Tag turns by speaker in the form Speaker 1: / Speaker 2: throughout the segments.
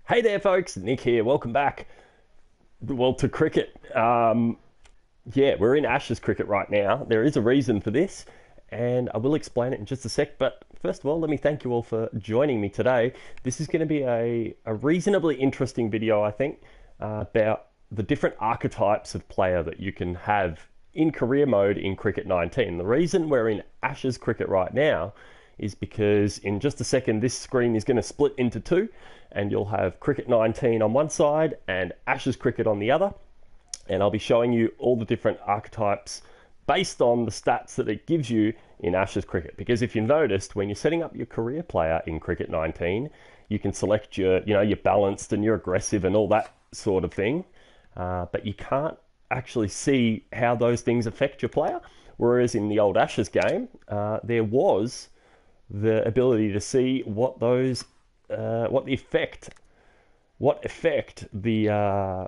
Speaker 1: Hey there folks, Nick here, welcome back, well, to cricket. Yeah, we're in Ashes cricket right now. There is a reason for this, and I will explain it in just a sec, but first of all, let me thank you all for joining me today. This is going to be a reasonably interesting video, I think, about the different archetypes of player that you can have in career mode in Cricket 19. The reason we're in Ashes cricket right now is because in just a second this screen is going to split into two, and you'll have Cricket 19 on one side and Ashes cricket on the other, and I'll be showing you all the different archetypes based on the stats that it gives you in Ashes cricket. Because if you noticed, when you're setting up your career player in Cricket 19, you can select your balanced and your aggressive and all that sort of thing, but you can't actually see how those things affect your player. Whereas in the old Ashes game, there was the ability to see what effect the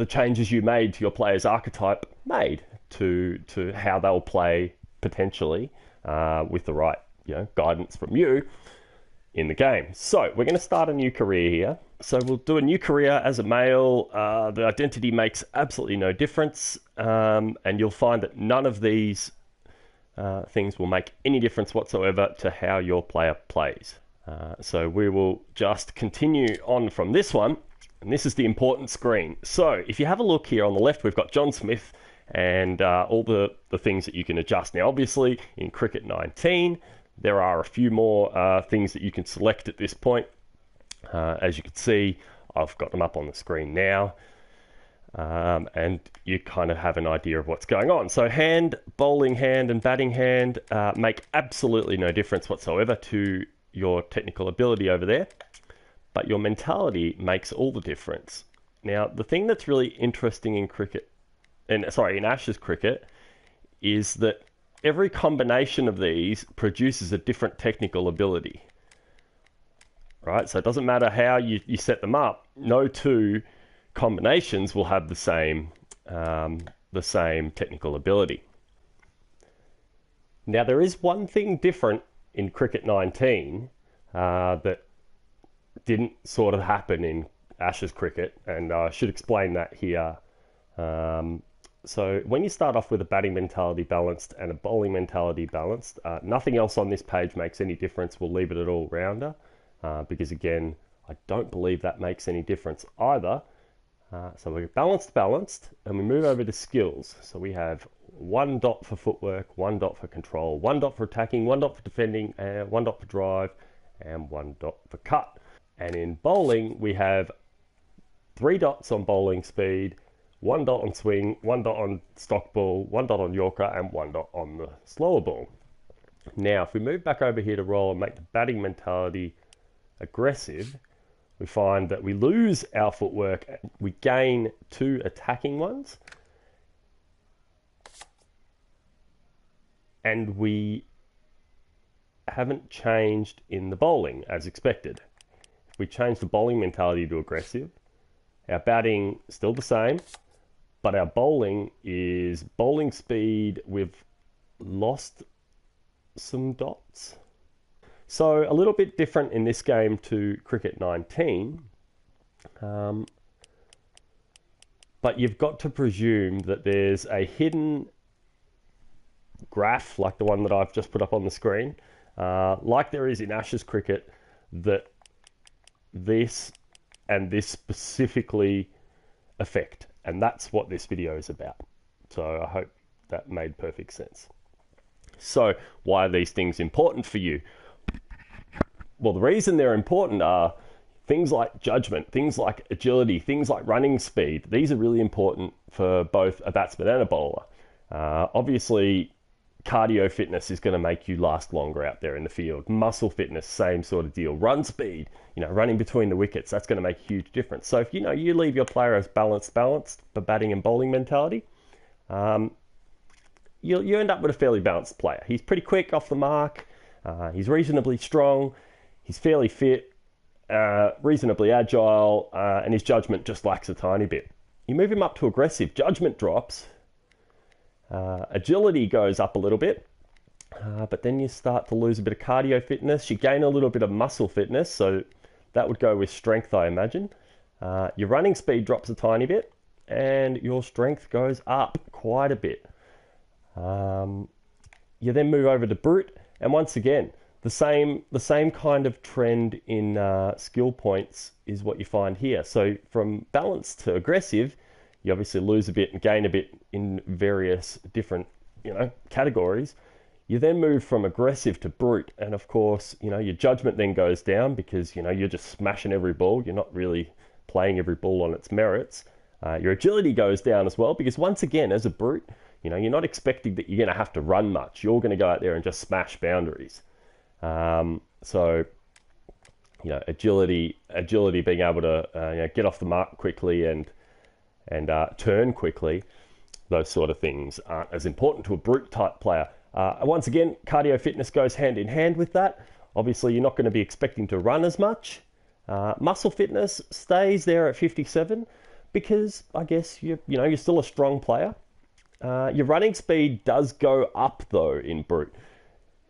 Speaker 1: changes you made to your player's archetype made to how they'll play potentially with the right guidance from you in the game. So we're going to start a new career here. So we'll do a new career as a male. The identity makes absolutely no difference, and you'll find that none of these things will make any difference whatsoever to how your player plays. So we will just continue on from this one, and this is the important screen. So if you have a look here on the left, we've got John Smith and all the things that you can adjust. Now obviously in Cricket 19 there are a few more things that you can select at this point. As you can see, I've got them up on the screen now, and you kind of have an idea of what's going on. So hand, bowling hand and batting hand make absolutely no difference whatsoever to your technical ability over there, but your mentality makes all the difference. Now the thing that's really interesting in in Ashes cricket is that every combination of these produces a different technical ability, right? So it doesn't matter how you set them up, no two combinations will have the same technical ability. Now there is one thing different in Cricket 19 that didn't sort of happen in Ashes cricket, and I should explain that here. So when you start off with a batting mentality balanced and a bowling mentality balanced, nothing else on this page makes any difference. We'll leave it at all-rounder, because again, I don't believe that makes any difference either. So we're balanced, and we move over to skills. So we have 1 dot for footwork, 1 dot for control, 1 dot for attacking, 1 dot for defending, 1 dot for drive, and 1 dot for cut. And in bowling, we have 3 dots on bowling speed, 1 dot on swing, 1 dot on stock ball, 1 dot on Yorker, and 1 dot on the slower ball. Now, if we move back over here to roll and make the batting mentality aggressive, we find that we lose our footwork, we gain 2 attacking ones, and we haven't changed in the bowling as expected. If we change the bowling mentality to aggressive, our batting still the same, but our bowling is bowling speed, we've lost some dots. So a little bit different in this game to Cricket 19, but you've got to presume that there's a hidden graph like the one that I've just put up on the screen, like there is in Ashes cricket, that this and this specifically affect, and that's what this video is about. So I hope that made perfect sense. So why are these things important for you? Well, the reason they're important are things like judgment, things like agility, things like running speed. These are really important for both a batsman and a bowler. Obviously, cardio fitness is going to make you last longer out there in the field. Muscle fitness, same sort of deal. Run speed, running between the wickets, that's going to make a huge difference. So if you leave your player as balanced for batting and bowling mentality, you end up with a fairly balanced player. He's pretty quick off the mark, he's reasonably strong, he's fairly fit, reasonably agile, and his judgment just lacks a tiny bit. You move him up to aggressive, judgment drops, Agility goes up a little bit, but then you start to lose a bit of cardio fitness. You gain a little bit of muscle fitness, so that would go with strength, I imagine. Your running speed drops a tiny bit, and your strength goes up quite a bit. You then move over to brute, and once again, the same kind of trend in skill points is what you find here. So from balanced to aggressive, you obviously lose a bit and gain a bit in various different, categories. You then move from aggressive to brute, and of course, your judgment then goes down because, you're just smashing every ball. You're not really playing every ball on its merits. Your agility goes down as well because once again, as a brute, you're not expecting that you're going to have to run much. You're going to go out there and just smash boundaries. So, agility being able to get off the mark quickly and turn quickly, those sort of things aren't as important to a brute type player. Once again, cardio fitness goes hand in hand with that. Obviously, you're not going to be expecting to run as much. Muscle fitness stays there at 57 because I guess you're still a strong player. Your running speed does go up though in brute.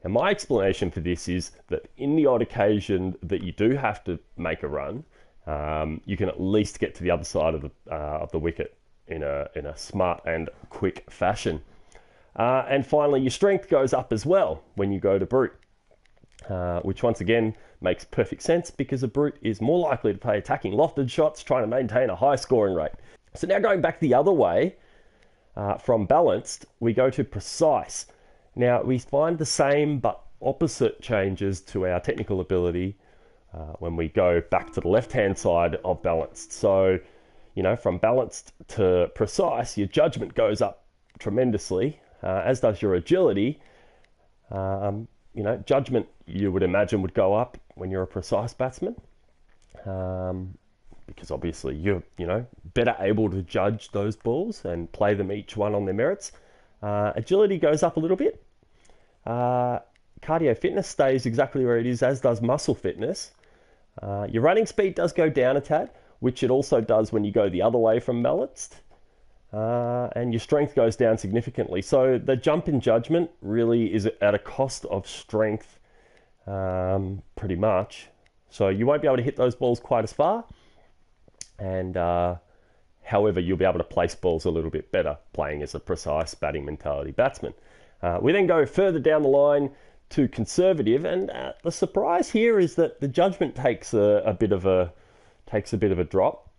Speaker 1: And my explanation for this is that in the odd occasion that you do have to make a run, you can at least get to the other side of the wicket in a smart and quick fashion. And finally, your strength goes up as well when you go to brute, which once again makes perfect sense because a brute is more likely to play attacking lofted shots, trying to maintain a high scoring rate. So now going back the other way, from balanced, we go to precise. Now we find the same but opposite changes to our technical ability when we go back to the left-hand side of balanced. So, from balanced to precise, your judgment goes up tremendously, as does your agility. Judgment, you would imagine, would go up when you're a precise batsman, because obviously you're, better able to judge those balls and play them each one on their merits. Agility goes up a little bit. Cardio fitness stays exactly where it is, as does muscle fitness. Your running speed does go down a tad, which it also does when you go the other way from balanced. And your strength goes down significantly. So the jump in judgment really is at a cost of strength, pretty much. So you won't be able to hit those balls quite as far. And however, you'll be able to place balls a little bit better playing as a precise batting mentality batsman. We then go further down the line to conservative, and the surprise here is that the judgment takes a bit of a drop.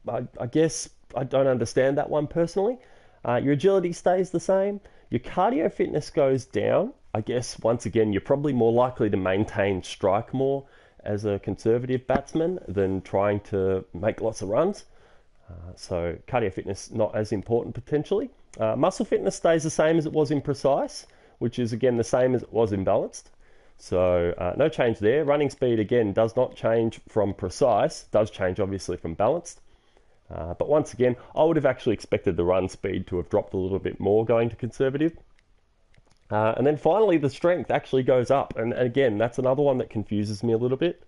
Speaker 1: I guess I don't understand that one personally. Your agility stays the same. Your cardio fitness goes down. I guess once again you're probably more likely to maintain strike more as a conservative batsman than trying to make lots of runs. So cardio fitness not as important potentially. Muscle fitness stays the same as it was in precise, which is again the same as it was in balanced. So no change there. Running speed again does not change from precise, does change obviously from balanced. But once again, I would have actually expected the run speed to have dropped a little bit more going to conservative. And then finally, the strength actually goes up. And again, that's another one that confuses me a little bit.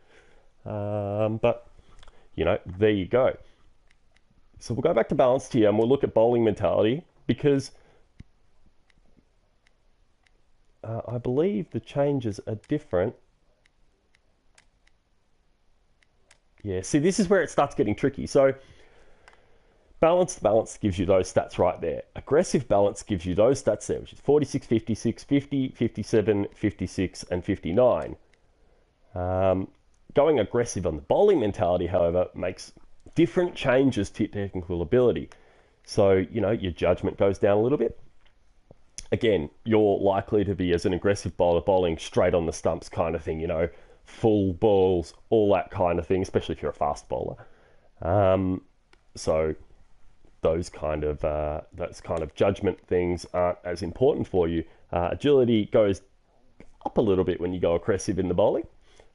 Speaker 1: But, there you go. So we'll go back to balanced here and we'll look at bowling mentality because I believe the changes are different. Yeah, see, this is where it starts getting tricky. So balanced gives you those stats right there. Aggressive balance gives you those stats there, which is 46, 56, 50, 57, 56, and 59. Going aggressive on the bowling mentality, however, makes different changes to your technical ability. So, your judgment goes down a little bit. Again, you're likely to be, as an aggressive bowler, bowling straight on the stumps kind of thing, full balls, all that kind of thing, especially if you're a fast bowler. So those kind of judgment things aren't as important for you. Agility goes up a little bit when you go aggressive in the bowling,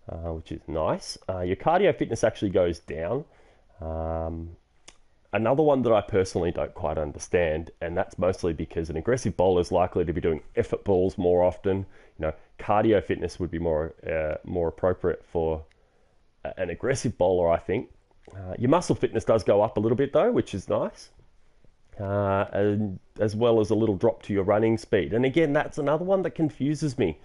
Speaker 1: which is nice. Your cardio fitness actually goes down. Another one that I personally don't quite understand, and that's mostly because an aggressive bowler is likely to be doing effort balls more often. Cardio fitness would be more appropriate for an aggressive bowler, I think. Your muscle fitness does go up a little bit though, which is nice. and as well as a little drop to your running speed. And again, that's another one that confuses me.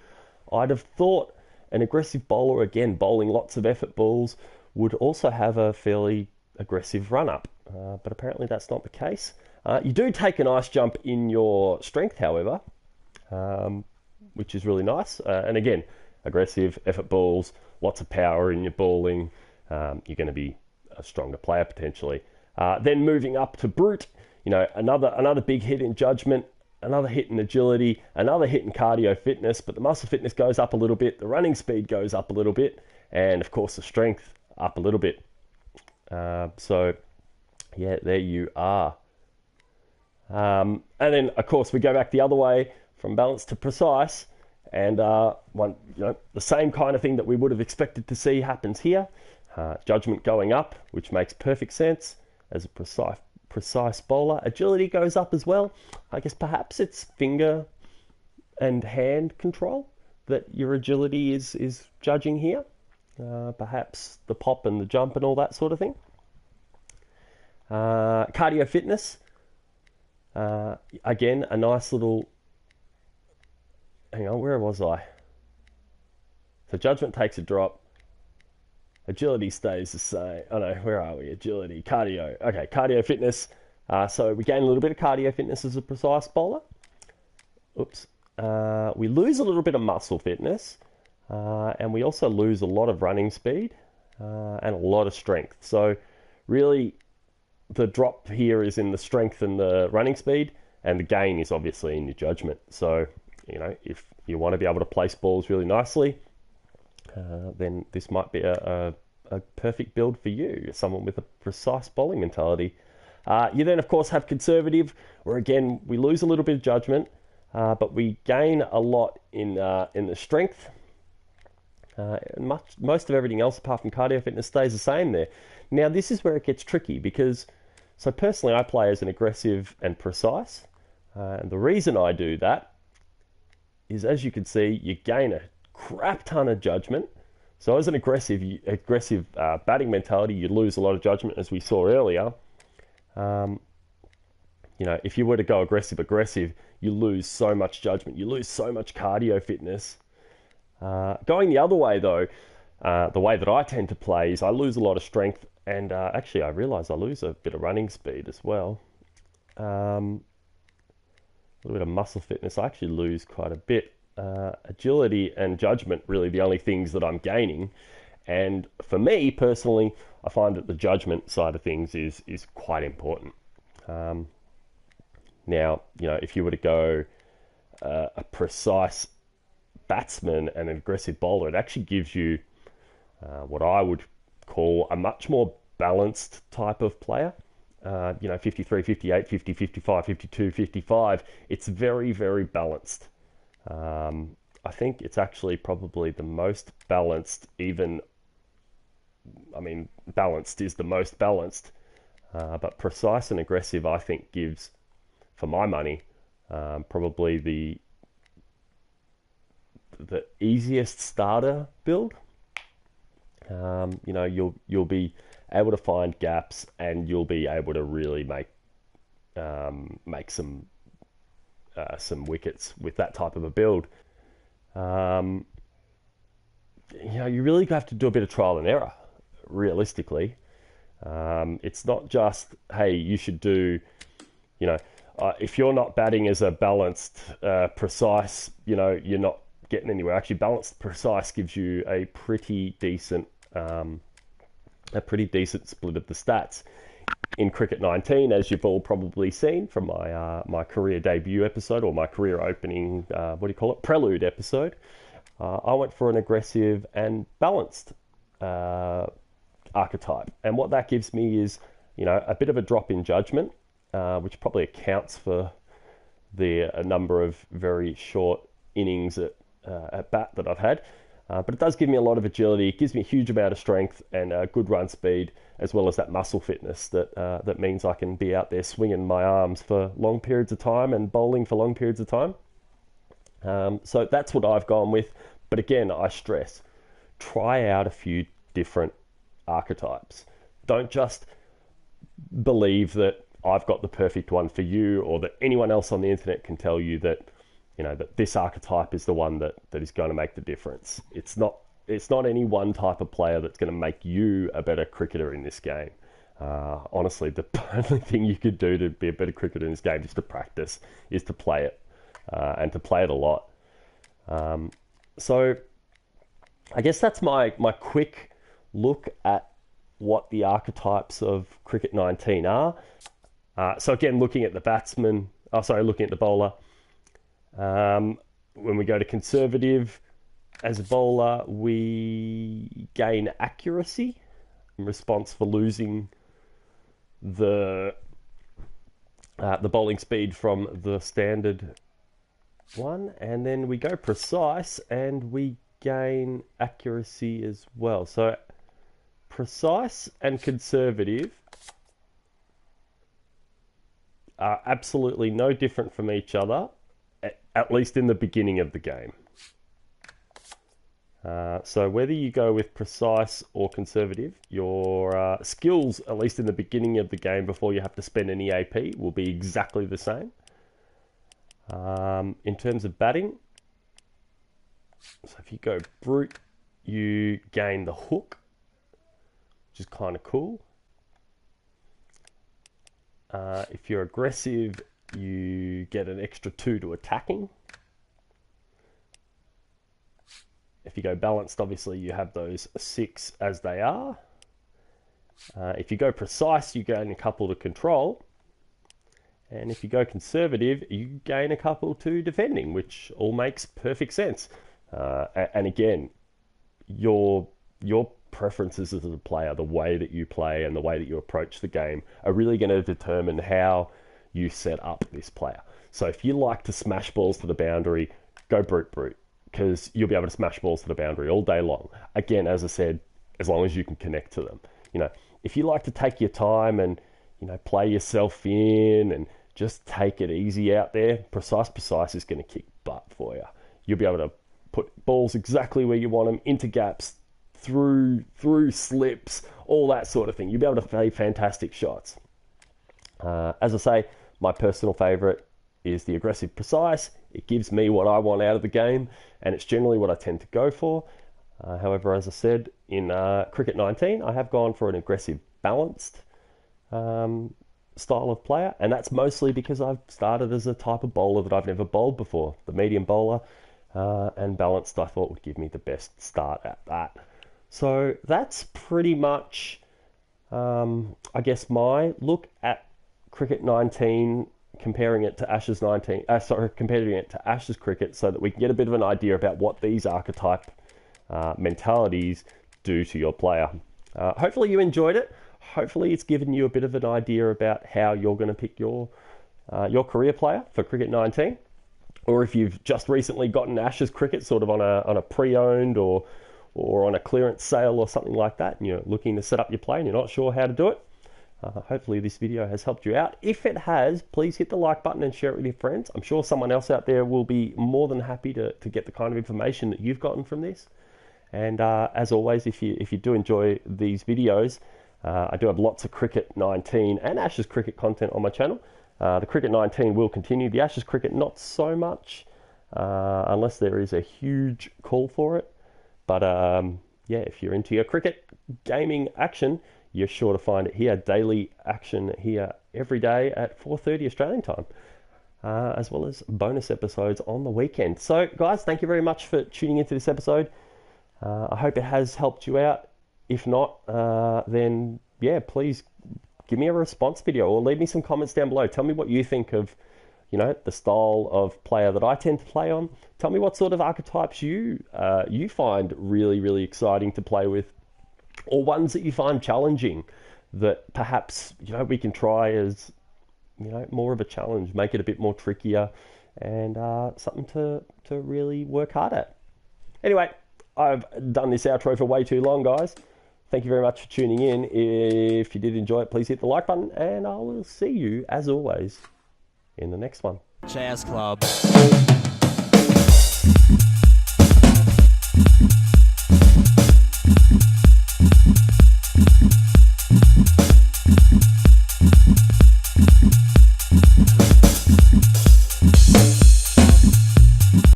Speaker 1: I'd have thought an aggressive bowler, again, bowling lots of effort balls, would also have a fairly aggressive run-up. But apparently that's not the case. You do take a nice jump in your strength, however, which is really nice. And again, aggressive effort balls, lots of power in your bowling. You're going to be a stronger player potentially. Then moving up to brute, another big hit in judgment, another hit in agility, another hit in cardio fitness, but the muscle fitness goes up a little bit, the running speed goes up a little bit, and of course the strength up a little bit. So yeah, there you are. And then of course we go back the other way from balanced to precise, and the same kind of thing that we would have expected to see happens here. Judgment going up, which makes perfect sense as a precise bowler. Agility goes up as well. I guess perhaps it's finger and hand control that your agility is judging here. Perhaps the pop and the jump and all that sort of thing. Cardio fitness. Again, a nice little... Hang on, where was I? So judgment takes a drop. Agility stays the same. Oh no, where are we? Agility, cardio. Okay, cardio fitness. So we gain a little bit of cardio fitness as a precise bowler. Oops. We lose a little bit of muscle fitness. And we also lose a lot of running speed and a lot of strength. So really the drop here is in the strength and the running speed, and the gain is obviously in your judgment. So, if you want to be able to place balls really nicely, then this might be a perfect build for you, someone with a precise bowling mentality. You then, of course, have conservative, where again, we lose a little bit of judgment, but we gain a lot in the strength. Most of everything else apart from cardio fitness stays the same there. Now, this is where it gets tricky because, so personally, I play as an aggressive and precise. And the reason I do that is, as you can see, you gain a crap ton of judgment. So as an aggressive batting mentality, you lose a lot of judgment, as we saw earlier. If you were to go aggressive, you lose so much judgment. You lose so much cardio fitness. Going the other way, though, the way that I tend to play is I lose a lot of strength, and actually I realise I lose a bit of running speed as well. A little bit of muscle fitness, I actually lose quite a bit. Agility and judgment, really the only things that I'm gaining. And for me, personally, I find that the judgment side of things is quite important. Now, if you were to go a precise batsman and an aggressive bowler, it actually gives you what I would call a much more balanced type of player. 53, 58, 50, 55, 52, 55. It's very, very balanced. I think it's actually probably the most balanced, balanced is the most balanced, but precise and aggressive, I think, gives, for my money, probably the easiest starter build. You'll be able to find gaps, and you'll be able to really make some wickets with that type of a build. You really have to do a bit of trial and error, realistically. It's not just, hey, you should do, if you're not batting as a balanced, precise, you're not getting anywhere. Actually, balanced precise gives you a pretty decent split of the stats. In Cricket 19, as you've all probably seen from my career debut episode, or my career opening, prelude episode, I went for an aggressive and balanced archetype. And what that gives me is, a bit of a drop in judgment, which probably accounts for the number of very short innings at bat that I've had. But it does give me a lot of agility. It gives me a huge amount of strength and good run speed, as well as that muscle fitness that means I can be out there swinging my arms for long periods of time and bowling for long periods of time. So that's what I've gone with. But again, I stress, try out a few different archetypes. Don't just believe that, I've got the perfect one for you, or that anyone else on the internet can tell you that, that this archetype is the one that is going to make the difference. It's not any one type of player that's going to make you a better cricketer in this game. Honestly, the only thing you could do to be a better cricketer in this game is to practice, is to play it, and to play it a lot. So I guess that's my quick look at what the archetypes of Cricket 19 are. So again, looking at the batsman, looking at the bowler. When we go to conservative, as a bowler, we gain accuracy in response for losing the bowling speed from the standard one, and then we go precise and we gain accuracy as well. So precise and conservative are absolutely no different from each other, at least in the beginning of the game. So whether you go with precise or conservative, your skills, at least in the beginning of the game before you have to spend any AP, will be exactly the same. In terms of batting, so if you go brute, you gain the hook, which is kind of cool. If you're aggressive, you get an extra 2 to attacking. If you go balanced, obviously you have those 6 as they are. If you go precise, you gain a couple to control. And if you go conservative, you gain a couple to defending, which all makes perfect sense. And again, your preferences as a player, the way that you play and the way that you approach the game are really going to determine how you set up this player. So if you like to smash balls to the boundary, go brute, because you'll be able to smash balls to the boundary all day long. Again, as I said, as long as you can connect to them. If you like to take your time and, play yourself in and just take it easy out there, precise is going to kick butt for you. You'll be able to put balls exactly where you want them, into gaps, through slips, all that sort of thing. You'll be able to play fantastic shots. As I say, my personal favourite is the aggressive precise. It gives me what I want out of the game, and it's generally what I tend to go for. However, as I said, in Cricket 19, I have gone for an aggressive balanced style of player, and that's mostly because I've started as a type of bowler that I've never bowled before. The medium bowler, and balanced I thought would give me the best start at that. So that's pretty much, I guess, my look at Cricket 19, comparing it to Ashes cricket, so that we can get a bit of an idea about what these archetype mentalities do to your player. Hopefully you enjoyed it. Hopefully it's given you a bit of an idea about how you're going to pick your career player for Cricket 19. Or if you've just recently gotten Ashes cricket sort of on a pre-owned or on a clearance sale or something like that, and you're looking to set up your play and you're not sure how to do it, hopefully this video has helped you out. If it has, please hit the like button and share it with your friends. I'm sure someone else out there will be more than happy to get the kind of information that you've gotten from this. And as always, if you do enjoy these videos, I do have lots of Cricket 19 and Ashes cricket content on my channel. The Cricket 19 will continue. The Ashes cricket, not so much, unless there is a huge call for it. But yeah, if you're into your cricket gaming action, you're sure to find it here. Daily action here every day at 4:30 Australian time, as well as bonus episodes on the weekend. So guys, thank you very much for tuning into this episode. I hope it has helped you out. If not, then yeah, please give me a response video or leave me some comments down below. Tell me what you think of, the style of player that I tend to play on. Tell me what sort of archetypes you find really, really exciting to play with, or ones that you find challenging that perhaps, we can try as, more of a challenge, make it a bit more trickier, and something to really work hard at. Anyway, I've done this outro for way too long, guys. Thank you very much for tuning in. If you did enjoy it, please hit the like button, and I will see you, as always, in the next one.
Speaker 2: Jazz Club.